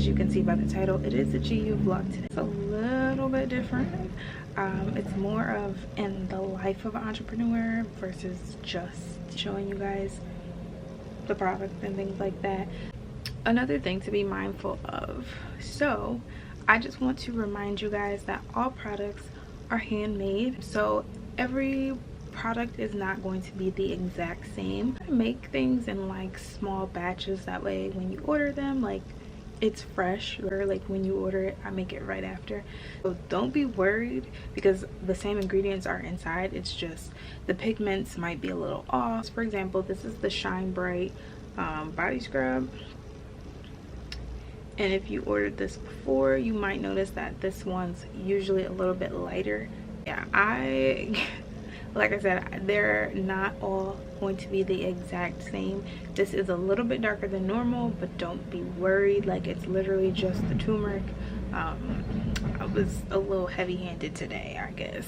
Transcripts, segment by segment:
as you can see by the title, it is a GU vlog today. It's a little bit different. It's more of in the life of an entrepreneur versus just showing you guys the product and things like that. Another thing to be mindful of, so I just want to remind you guys that all products are handmade, so every product is not going to be the exact same. I make things in like small batches, that way when you order them, like it's fresh, or like when you order it, I make it right after. So don't be worried because the same ingredients are inside, it's just the pigments might be a little off. For example, this is the Shine Bright body scrub, and if you ordered this before, you might notice that this one's usually a little bit lighter. Yeah, like I said, they're not all going to be the exact same. This is a little bit darker than normal, but don't be worried, like it's literally just the turmeric. I was a little heavy-handed today, I guess.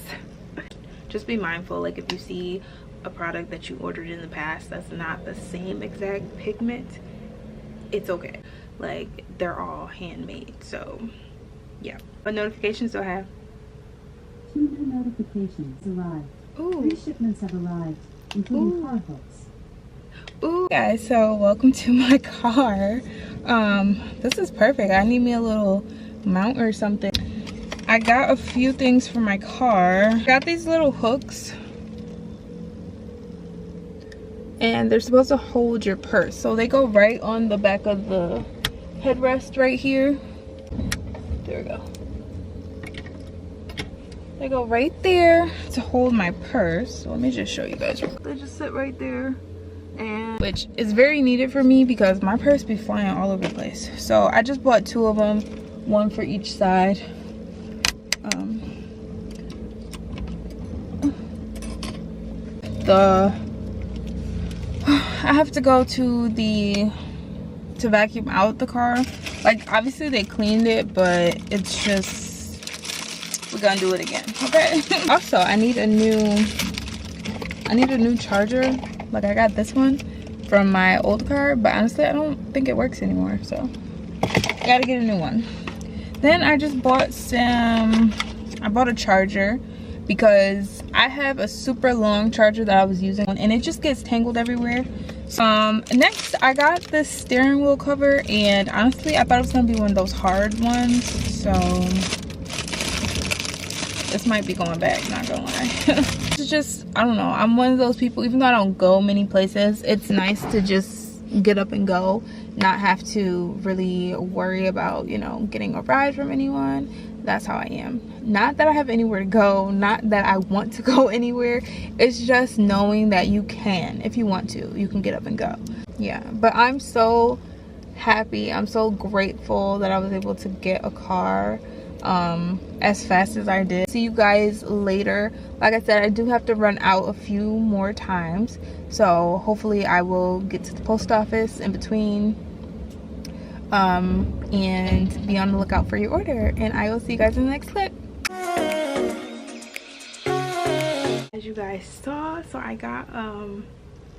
Just be mindful, like if you see a product that you ordered in the past that's not the same exact pigment, it's okay. Like they're all handmade, so yeah. What notifications do I have? 2 new notifications arrived. Ooh. 3 shipments have arrived, including car hooks. Ooh, guys, so welcome to my car. This is perfect. I need me a little mount or something. I got a few things for my car. I got these little hooks, and they're supposed to hold your purse, so they go right on the back of the headrest right here. There we go. They go right there to hold my purse. So let me just show you guys. They just sit right there, and which is very needed for me because my purse be flying all over the place. So I just bought 2 of them, 1 for each side. I have to go to vacuum out the car. Like obviously they cleaned it, but it's just, we're gonna do it again, okay? Also, I need a new charger. Like I got this one from my old car, but honestly I don't think it works anymore, so I gotta get a new one. Then I just bought I bought a charger because I have a super long charger that I was using and it just gets tangled everywhere. Next I got this steering wheel cover, and honestly I thought it was gonna be one of those hard ones, so this might be going back, not gonna lie. It's just, I don't know, I'm one of those people, even though I don't go many places, it's nice to just get up and go, not have to really worry about, you know, getting a ride from anyone. That's how I am. Not that I have anywhere to go, not that I want to go anywhere, it's just knowing that you can, if you want to, you can get up and go. Yeah, but I'm so happy, I'm so grateful that I was able to get a car as fast as I did. See you guys later. Like I said, I do have to run out a few more times, so hopefully I will get to the post office in between and be on the lookout for your order, and I will see you guys in the next clip. As you guys saw, so I got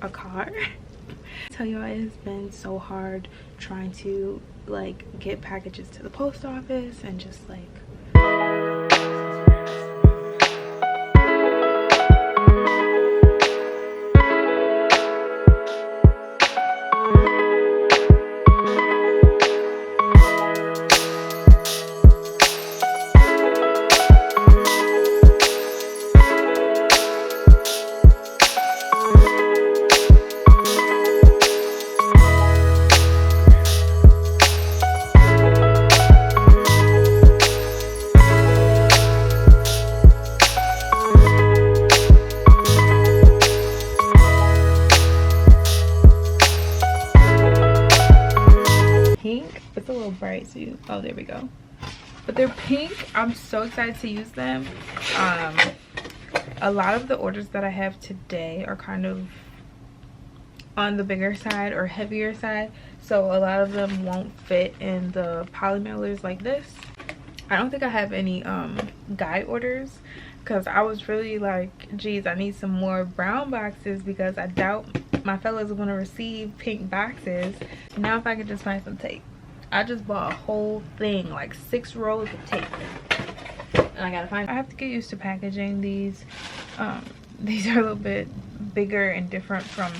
a car. I tell you, it has been so hard trying to like get packages to the post office and just like bright, so you, oh there we go, but they're pink. I'm so excited to use them. A lot of the orders that I have today are kind of on the bigger side or heavier side, so a lot of them won't fit in the poly mailers like this. I don't think I have any guide orders because I was really like, geez, I need some more brown boxes because I doubt my fellas are going to receive pink boxes. Now if I could just find some tape. I just bought a whole thing, like 6 rolls of tape. And I have to get used to packaging these. These are a little bit bigger and different from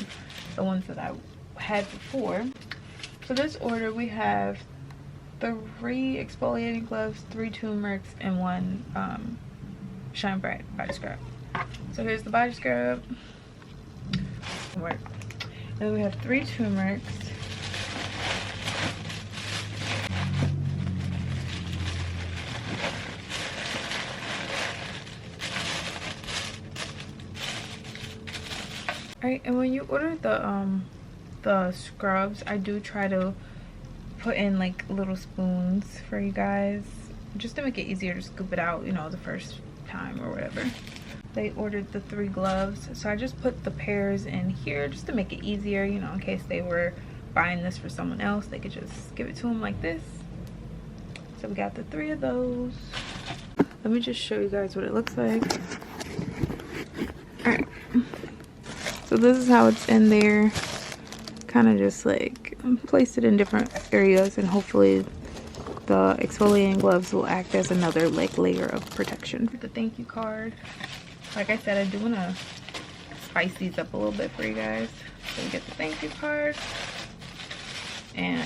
the ones that I had before. So this order we have 3 exfoliating gloves, 3 turmerics, and 1 Shine Bright body scrub. So here's the body scrub. And then we have 3 turmerics. Alright, and when you order the scrubs, I do try to put in like little spoons for you guys, just to make it easier to scoop it out, you know, the first time or whatever. They ordered the 3 gloves, so I just put the pairs in here just to make it easier, you know, in case they were buying this for someone else, they could just give it to them like this. So we got the 3 of those. Let me just show you guys what it looks like. Alright, so this is how it's in there. Kind of just like place it in different areas, and hopefully the exfoliating gloves will act as another like layer of protection. The thank you card. Like I said, I do want to spice these up a little bit for you guys. So we get the thank you card. And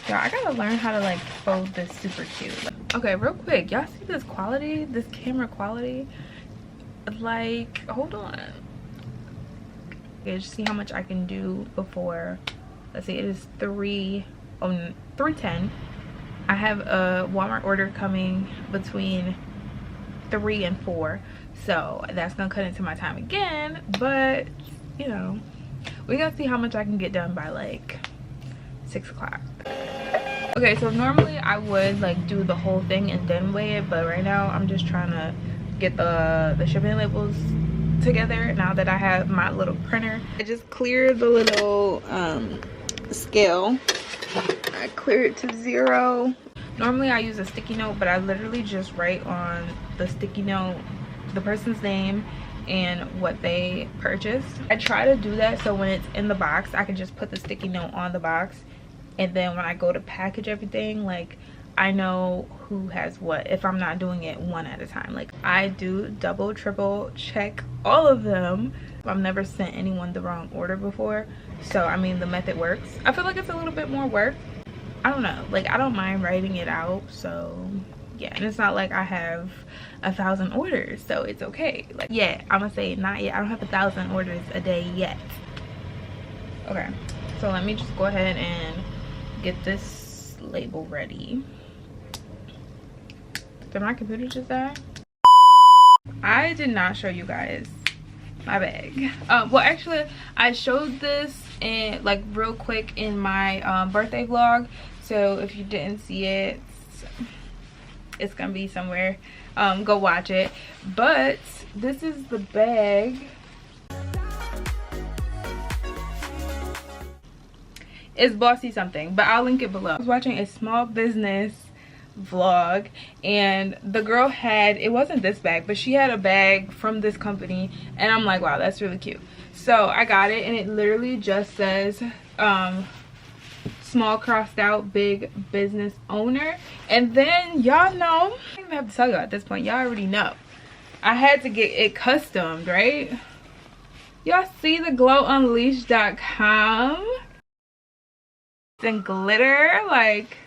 yeah, I gotta learn how to like fold this super cute. Okay, real quick, y'all see this quality, this camera quality? Like, hold on. Okay, just see how much I can do before. Let's see, it is 3:10. I have a Walmart order coming between 3 and 4, so that's gonna cut into my time again, but you know, we gotta see how much I can get done by like 6 o'clock. Okay, so normally I would like do the whole thing and then weigh it, but right now I'm just trying to get the shipping labels together now that I have my little printer. I just cleared the little scale. I clear it to 0. Normally I use a sticky note, but I literally just write on the sticky note the person's name and what they purchased. I try to do that so when it's in the box I can just put the sticky note on the box, and then when I go to package everything, like I know who has what if I'm not doing it one at a time. Like I do double, triple check all of them. I've never sent anyone the wrong order before, so I mean the method works. I feel like it's a little bit more work. I don't know, like I don't mind writing it out, so yeah. And it's not like I have 1,000 orders, so it's okay. Like yeah, I'm gonna say not yet. I don't have 1,000 orders a day yet. Okay, so let me just go ahead and get this label ready. Did my computer just die? I did not show you guys my bag. Well actually I showed this in like real quick in my birthday vlog, so if you didn't see it, it's gonna be somewhere. Go watch it. But this is the bag. It's Bossy something, but I'll link it below. I was watching a small business vlog and the girl had, it wasn't this bag, but she had a bag from this company, and I'm like, wow, that's really cute. So I got it, and it literally just says small crossed out, big business owner. And then y'all know, I don't even have to tell you at this point, y'all already know I had to get it customed, right? Y'all see the glowunleashed.com and glitter, like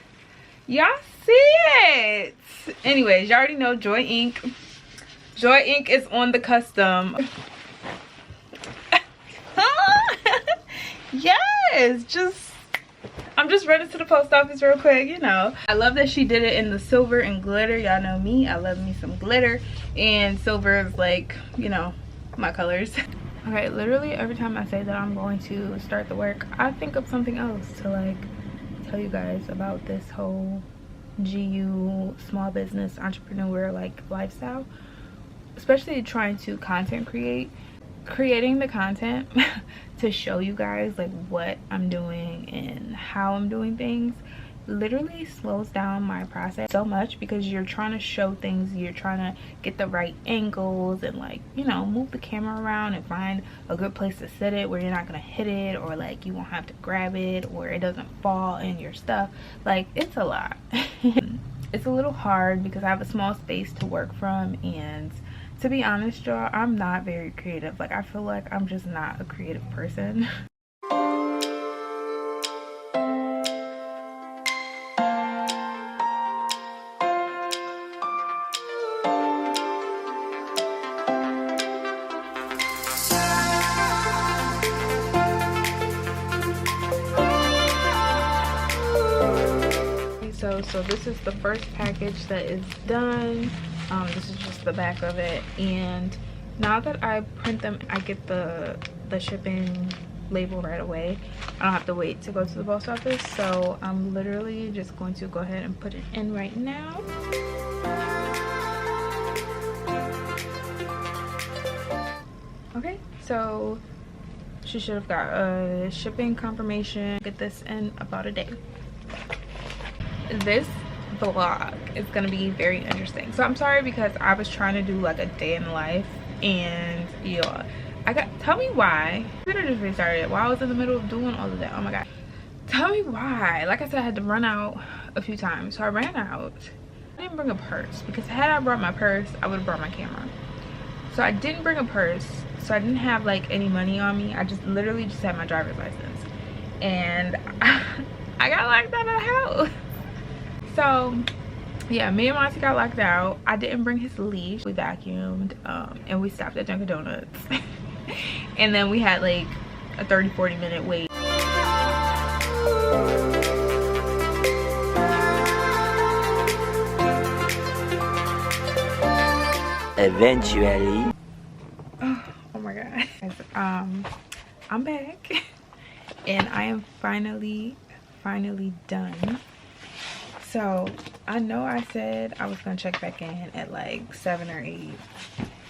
y'all see it. Anyways, y'all already know Joy Ink. Joy Ink is on the custom. Yes, I'm just running to the post office real quick, you know. I love that she did it in the silver and glitter. Y'all know me, I love me some glitter, and silver is like, you know, my colors. Okay, literally every time I say that I'm going to start the work, I think of something else to like tell you guys about this whole GU small business entrepreneur like lifestyle, especially trying to content creating the content to show you guys like what I'm doing and how I'm doing things literally slows down my process so much, because you're trying to show things, you're trying to get the right angles and, like, you know, move the camera around and find a good place to sit it where you're not gonna hit it, or like you won't have to grab it, or it doesn't fall in your stuff. Like, it's a lot. It's a little hard because I have a small space to work from, and to be honest, y'all, I'm not very creative. Like, I feel like I'm just not a creative person. So this is the first package that is done. This is just the back of it, and now that I print them, I get the shipping label right away. I don't have to wait to go to the post office, so I'm literally just going to go ahead and put it in right now. Okay, so she should have got a shipping confirmation. Get this in about a day. This vlog is gonna be very interesting, so I'm sorry because I was trying to do like a day in the life, and yeah, tell me why. I could have just restarted it while I was in the middle of doing all of that. Oh my god, tell me why. Like I said, I had to run out a few times, so I ran out. I didn't bring a purse, because had I brought my purse, I would have brought my camera. So I didn't bring a purse, so I didn't have like any money on me. I just literally just had my driver's license, and I got locked out of the house. So yeah, me and Monty got locked out. I didn't bring his leash. We vacuumed, and we stopped at Dunkin' Donuts. And then we had like a 30-40 minute wait. Eventually. Oh my god. I'm back, and I am finally done. So I know I said I was gonna check back in at like 7 or 8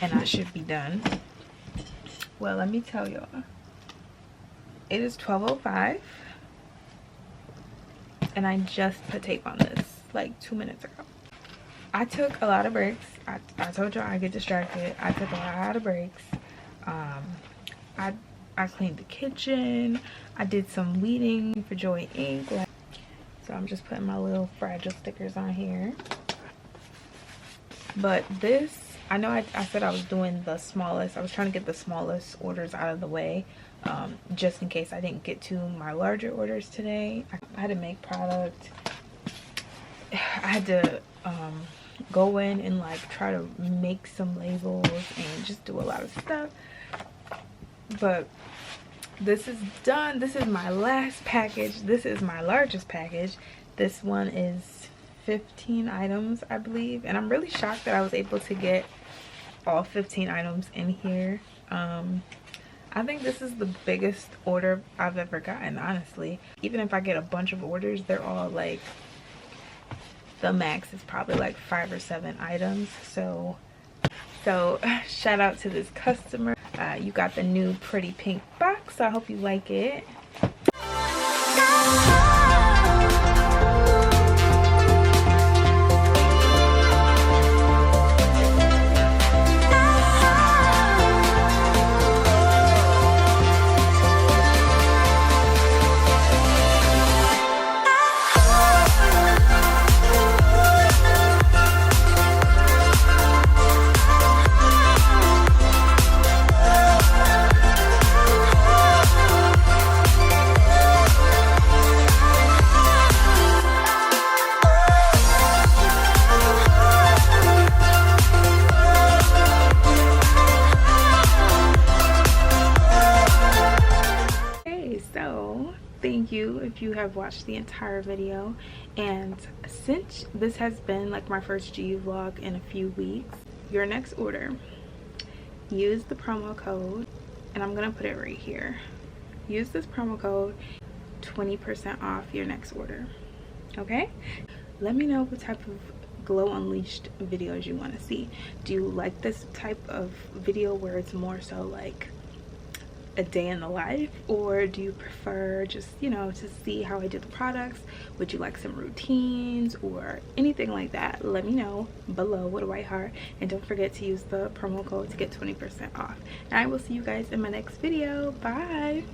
and I should be done. Well, let me tell y'all, it is 12:05 and I just put tape on this like 2 minutes ago. I took a lot of breaks. I told y'all I get distracted. I took a lot of breaks. I cleaned the kitchen. I did some weeding for Joy Ink. So I'm just putting my little fragile stickers on here. But this, I know I said I was doing the smallest. I was trying to get the smallest orders out of the way, just in case I didn't get to my larger orders today. I had to make product. I had to go in and like try to make some labels and just do a lot of stuff. But this is done. This is my last package. This is my largest package. This one is 15 items, I believe, and I'm really shocked that I was able to get all 15 items in here. I think this is the biggest order I've ever gotten, honestly. Even if I get a bunch of orders, they're all like, the max is probably like 5 or 7 items. So shout out to this customer. You got the new pretty pink box, so I hope you like it. Thank you if you have watched the entire video, and since this has been like my first GU vlog in a few weeks, your next order, use the promo code, and I'm gonna put it right here. Use this promo code, 20% off your next order. Okay, let me know what type of Glow Unleashed videos you want to see. Do you like this type of video where it's more so like a day in the life, or do you prefer just, you know, to see how I do the products? Would you like some routines or anything like that? Let me know below with a white heart, and don't forget to use the promo code to get 20% off. And I will see you guys in my next video. Bye.